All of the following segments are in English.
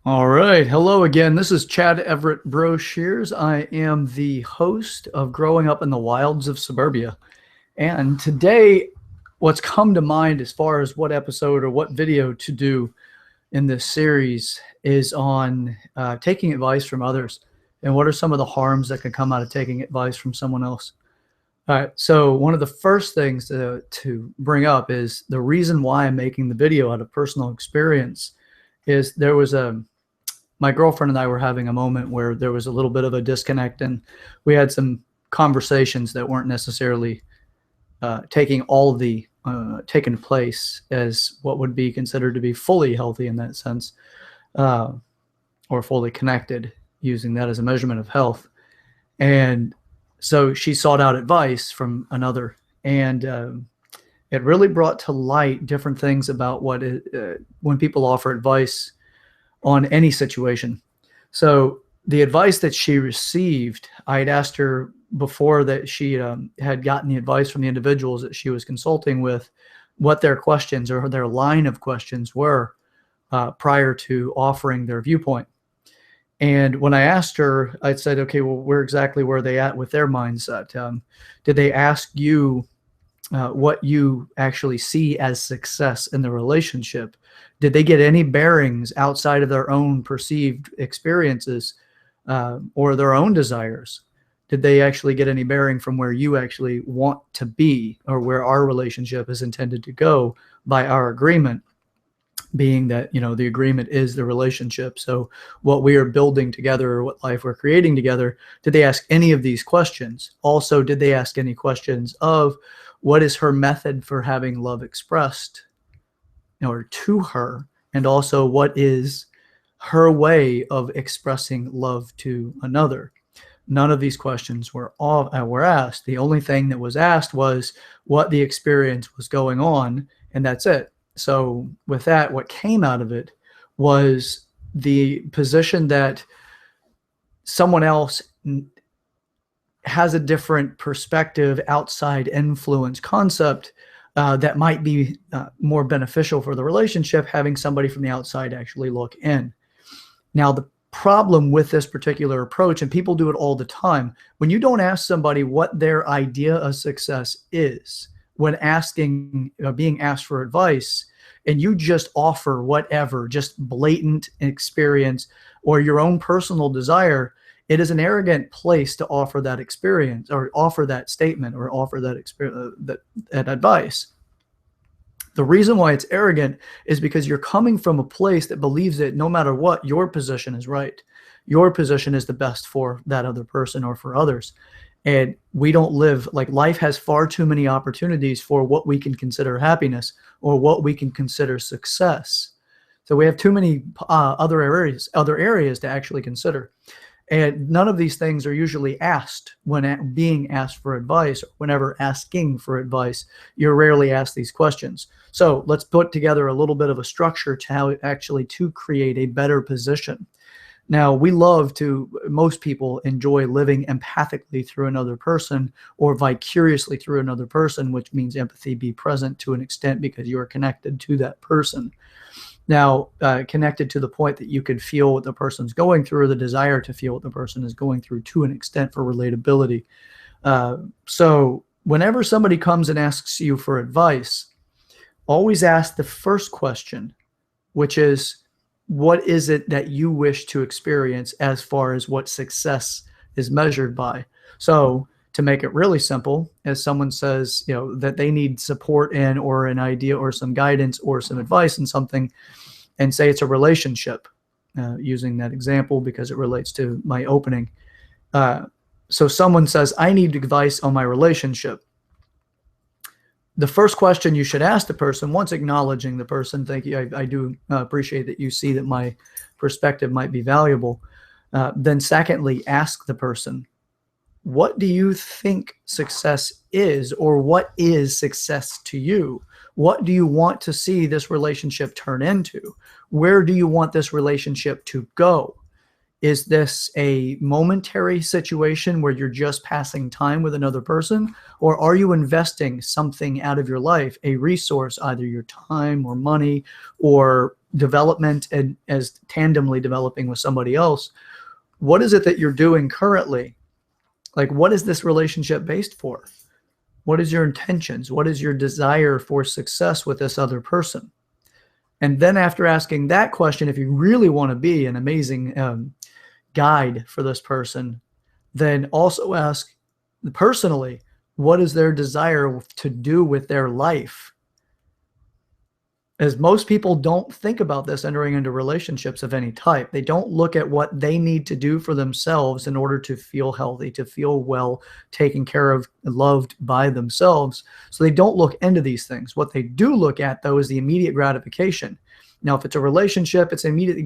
All right. Hello again. This is Chad Everett Broshears. I am the host of Growing Up in the Wilds of Suburbia. And today, what's come to mind as far as what episode or what video to do in this series is on taking advice from others and what are some of the harms that can come out of taking advice from someone else. All right. So, one of the first things to bring up is the reason why I'm making the video out of personal experience is there was my girlfriend and I were having a moment where there was a little bit of a disconnect, and we had some conversations that weren't necessarily taking place as what would be considered to be fully healthy in that sense, uh, or fully connected, using that as a measurement of health. And so she sought out advice from another, and it really brought to light different things about when people offer advice on any situation. So the advice that she received, I had asked her before that she had gotten the advice from the individuals that she was consulting with, what their questions or their line of questions were prior to offering their viewpoint. And when I asked her, I said, okay, well, where are they at with their mindset? Did they ask you what you actually see as success in the relationship? Did they get any bearings outside of their own perceived experiences or their own desires? Did they actually get any bearing from where you actually want to be or where our relationship is intended to go by our agreement? Being that, the agreement is the relationship. So what we are building together or what life we're creating together, did they ask any of these questions? Also, did they ask any questions of what is her method for having love expressed or to her? And also, what is her way of expressing love to another? None of these questions were asked. The only thing that was asked was what the experience was going on, and that's it. So with that, what came out of it was the position that someone else has a different perspective, outside influence concept that might be more beneficial for the relationship, having somebody from the outside actually look in. Now, the problem with this particular approach, and people do it all the time, when you don't ask somebody what their idea of success is, when being asked for advice, and you just offer whatever, just blatant experience or your own personal desire, it is an arrogant place to offer that experience or offer that statement or offer that that advice. The reason why it's arrogant is because you're coming from a place that believes that no matter what, your position is right. Your position is the best for that other person or for others. And we don't live like life has far too many opportunities for what we can consider happiness or what we can consider success. So we have too many other areas to actually consider. And none of these things are usually asked when being asked for advice. Or whenever asking for advice, you're rarely asked these questions. So let's put together a little bit of a structure to how actually to create a better position. Now, most people enjoy living empathically through another person or vicariously through another person, which means empathy, be present to an extent because you are connected to that person. Now, connected to the point that you could feel what the person's going through or the desire to feel what the person is going through to an extent for relatability. So whenever somebody comes and asks you for advice, always ask the first question, which is, what is it that you wish to experience as far as what success is measured by? So to make it really simple, as someone says, that they need support in or an idea or some guidance or some advice in something, and say it's a relationship, using that example because it relates to my opening. So someone says, I need advice on my relationship. The first question you should ask the person, once acknowledging the person, thank you, I do appreciate that you see that my perspective might be valuable. Then secondly, ask the person, what do you think success is, or what is success to you? What do you want to see this relationship turn into? Where do you want this relationship to go? Is this a momentary situation where you're just passing time with another person? Or are you investing something out of your life, a resource, either your time or money or development and as tandemly developing with somebody else, what is it that you're doing currently? Like, what is this relationship based for? What is your intentions? What is your desire for success with this other person? And then after asking that question, if you really want to be an amazing guide for this person, then also ask personally, what is their desire to do with their life? As most people don't think about this entering into relationships of any type. They don't look at what they need to do for themselves in order to feel healthy, to feel well, taken care of, loved by themselves. So they don't look into these things. What they do look at, though, is the immediate gratification. Now, if it's a relationship, it's immediate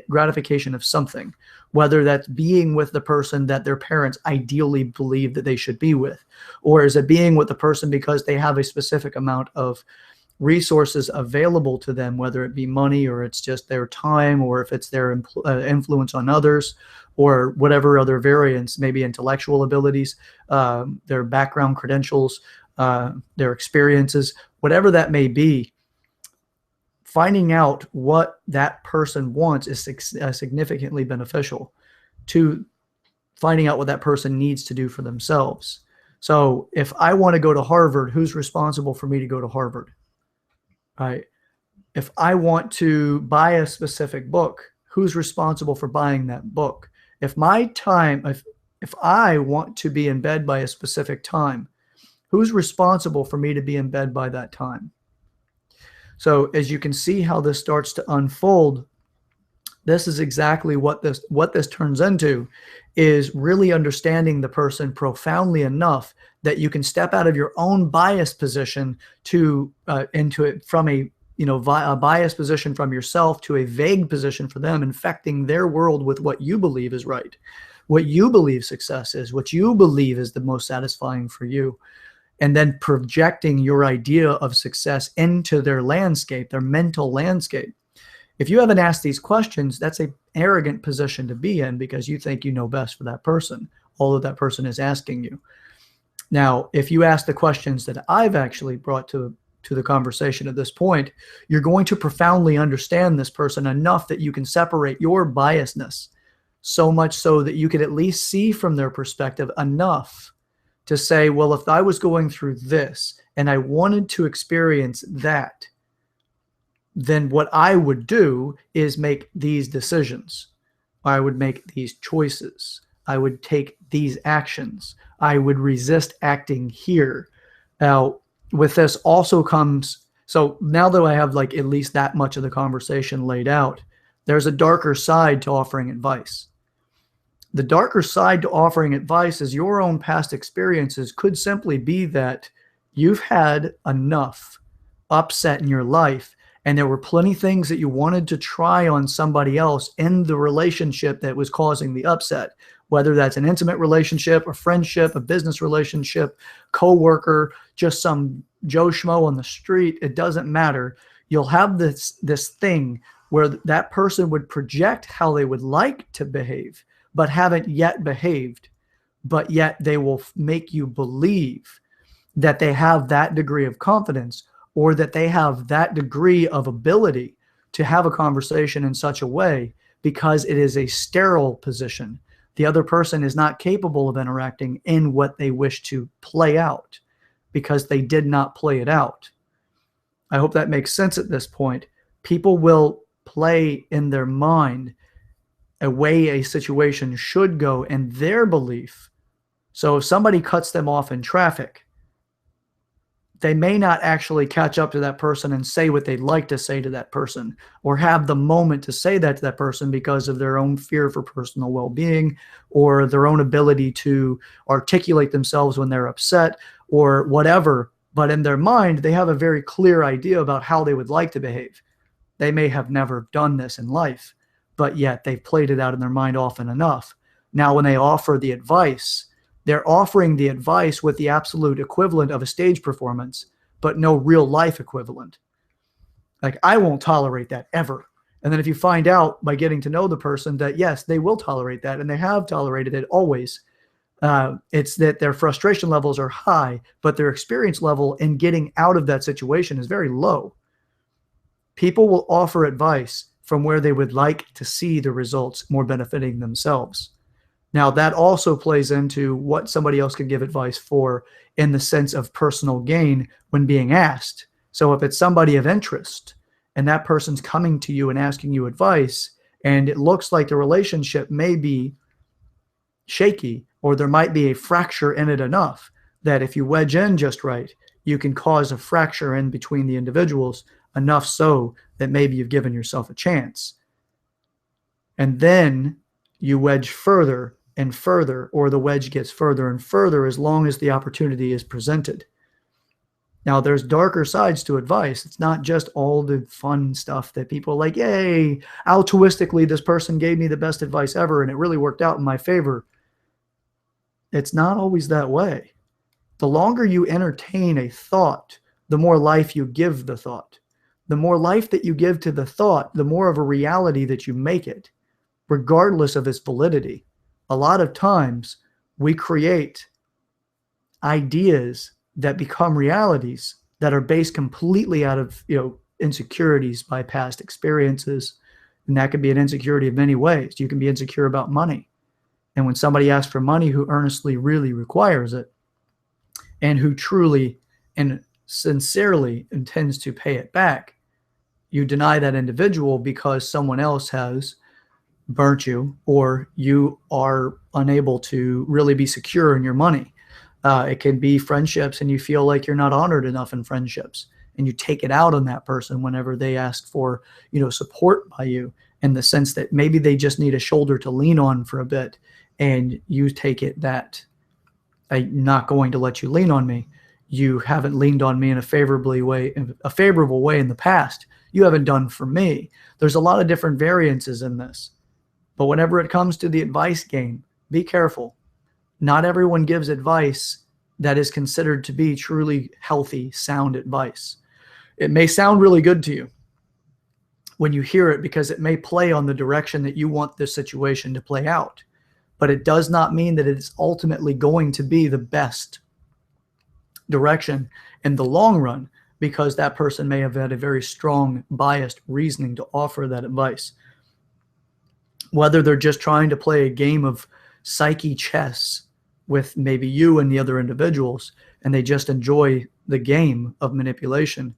gratification of something, whether that's being with the person that their parents ideally believe that they should be with, or is it being with the person because they have a specific amount of resources available to them, whether it be money or it's just their time, or if it's their influence on others, or whatever other variants, maybe intellectual abilities, their background credentials, their experiences, whatever that may be. Finding out what that person wants is significantly beneficial to finding out what that person needs to do for themselves. So if I want to go to Harvard, who's responsible for me to go to Harvard? Right? If I want to buy a specific book, who's responsible for buying that book? If I want to be in bed by a specific time, who's responsible for me to be in bed by that time? So as you can see how this starts to unfold, this is exactly what this turns into, is really understanding the person profoundly enough that you can step out of your own bias position to into it, from a bias position from yourself to a vague position for them, infecting their world with what you believe is right, what you believe success is, what you believe is the most satisfying for you, and then projecting your idea of success into their landscape, their mental landscape. If you haven't asked these questions, that's an arrogant position to be in, because you think you know best for that person, although that person is asking you. Now, if you ask the questions that I've actually brought to the conversation at this point, you're going to profoundly understand this person enough that you can separate your biasness, so much so that you could at least see from their perspective enough to say, well, if I was going through this and I wanted to experience that, then what I would do is make these decisions. I would make these choices. I would take these actions. I would resist acting here. Now, with this also comes, so now that I have like at least that much of the conversation laid out, there's a darker side to offering advice. The darker side to offering advice is your own past experiences could simply be that you've had enough upset in your life, and there were plenty of things that you wanted to try on somebody else in the relationship that was causing the upset, whether that's an intimate relationship, a friendship, a business relationship, coworker, just some Joe Schmo on the street. It doesn't matter. You'll have this thing where that person would project how they would like to behave, but haven't yet behaved, but yet they will make you believe that they have that degree of confidence, or that they have that degree of ability to have a conversation in such a way, because it is a sterile position. The other person is not capable of interacting in what they wish to play out, because they did not play it out. I hope that makes sense at this point. People will play in their mind a way a situation should go in their belief. So if somebody cuts them off in traffic, they may not actually catch up to that person and say what they'd like to say to that person, or have the moment to say that to that person because of their own fear for personal well-being, or their own ability to articulate themselves when they're upset, or whatever. But in their mind, they have a very clear idea about how they would like to behave. They may have never done this in life, but yet they've played it out in their mind often enough. Now, when they offer the advice, they're offering the advice with the absolute equivalent of a stage performance, but no real life equivalent. Like, I won't tolerate that ever. And then if you find out by getting to know the person that, yes, they will tolerate that, and they have tolerated it always, it's that their frustration levels are high, but their experience level in getting out of that situation is very low. People will offer advice from where they would like to see the results more benefiting themselves. Now, that also plays into what somebody else can give advice for in the sense of personal gain when being asked. So if it's somebody of interest and that person's coming to you and asking you advice, and it looks like the relationship may be shaky, or there might be a fracture in it enough that if you wedge in just right, you can cause a fracture in between the individuals enough so that maybe you've given yourself a chance. And then you wedge further and further, or the wedge gets further and further as long as the opportunity is presented. Now, there's darker sides to advice. It's not just all the fun stuff that people are like, yay, altruistically, this person gave me the best advice ever and it really worked out in my favor. It's not always that way. The longer you entertain a thought, the more life you give the thought. The more life that you give to the thought, the more of a reality that you make it, regardless of its validity. A lot of times we create ideas that become realities that are based completely out of, insecurities by past experiences. And that could be an insecurity of many ways. You can be insecure about money. And when somebody asks for money who earnestly really requires it and who truly and sincerely intends to pay it back, you deny that individual because someone else has burnt you, or you are unable to really be secure in your money. It can be friendships and you feel like you're not honored enough in friendships, and you take it out on that person whenever they ask for, support by you, in the sense that maybe they just need a shoulder to lean on for a bit, and you take it that I'm not going to let you lean on me. You haven't leaned on me in a favorable way in the past. You haven't done for me. There's a lot of different variances in this. But whenever it comes to the advice game, be careful. Not everyone gives advice that is considered to be truly healthy, sound advice. It may sound really good to you when you hear it because it may play on the direction that you want the situation to play out. But it does not mean that it's ultimately going to be the best direction in the long run, because that person may have had a very strong, biased reasoning to offer that advice. Whether they're just trying to play a game of psyche chess with maybe you and the other individuals, and they just enjoy the game of manipulation,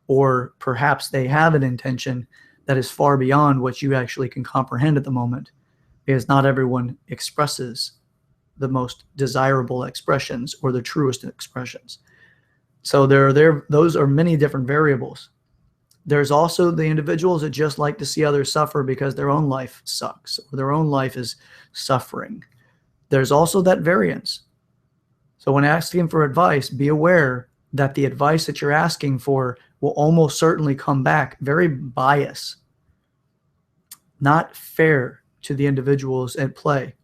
or perhaps they have an intention that is far beyond what you actually can comprehend at the moment, because not everyone expresses the most desirable expressions or the truest expressions. So those are many different variables. There's also the individuals that just like to see others suffer because their own life sucks or their own life is suffering. There's also that variance. So when asking for advice, be aware that the advice that you're asking for will almost certainly come back very biased, not fair to the individuals at play,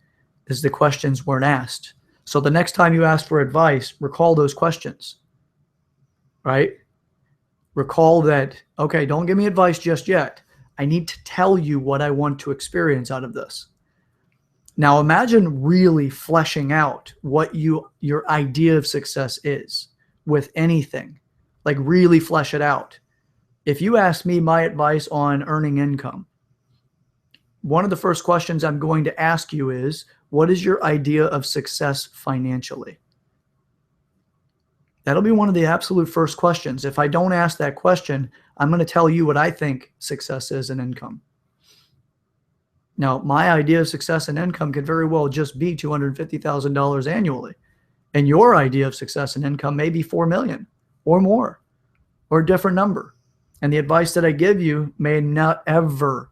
as the questions weren't asked. So the next time you ask for advice, recall those questions, right? Recall that, okay, don't give me advice just yet. I need to tell you what I want to experience out of this. Now imagine really fleshing out what your idea of success is with anything. Like really flesh it out. If you ask me my advice on earning income, one of the first questions I'm going to ask you is, what is your idea of success financially? That'll be one of the absolute first questions. If I don't ask that question, I'm going to tell you what I think success is in income. Now, my idea of success and income could very well just be $250,000 annually. And your idea of success and income may be $4 million or more, or a different number. And the advice that I give you may not ever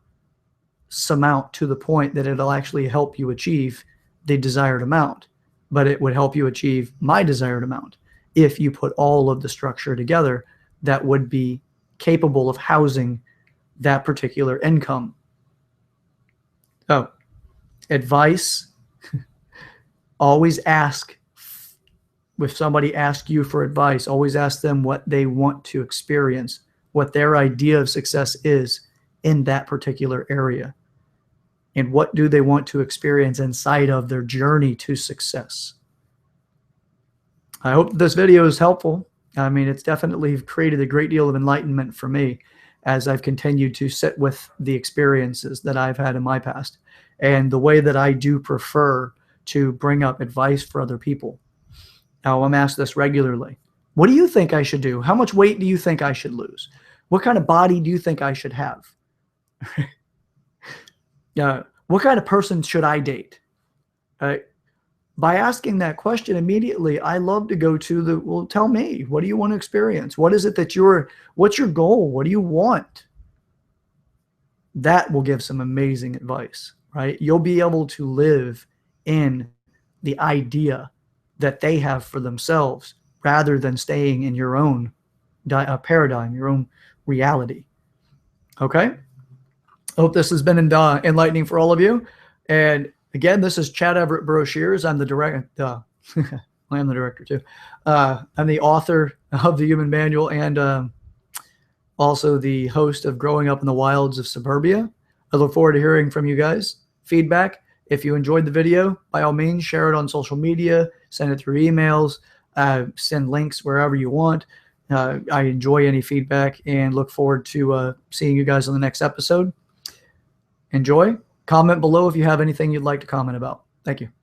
surmount to the point that it'll actually help you achieve the desired amount, but it would help you achieve my desired amount if you put all of the structure together that would be capable of housing that particular income. So, advice, always ask, if somebody asks you for advice, always ask them what they want to experience, what their idea of success is in that particular area, and what do they want to experience inside of their journey to success. I hope this video is helpful. I mean, it's definitely created a great deal of enlightenment for me. as I've continued to sit with the experiences that I've had in my past and the way that I do prefer to bring up advice for other people. Now, I'm asked this regularly. What do you think I should do? How much weight do you think I should lose? What kind of body do you think I should have? What kind of person should I date? By asking that question immediately, I love to go to well, tell me, what do you want to experience? What is it that what's your goal? What do you want? That will give some amazing advice, right? You'll be able to live in the idea that they have for themselves rather than staying in your own paradigm, your own reality. Okay? I hope this has been enlightening for all of you. And again, this is Chad Everett Brochures. I'm the director. I am the director too. I'm the author of the Human Manual and also the host of Growing Up in the Wilds of Suburbia. I look forward to hearing from you guys. Feedback. If you enjoyed the video, by all means, share it on social media, send it through emails, send links wherever you want. I enjoy any feedback and look forward to seeing you guys on the next episode. Enjoy. Comment below if you have anything you'd like to comment about. Thank you.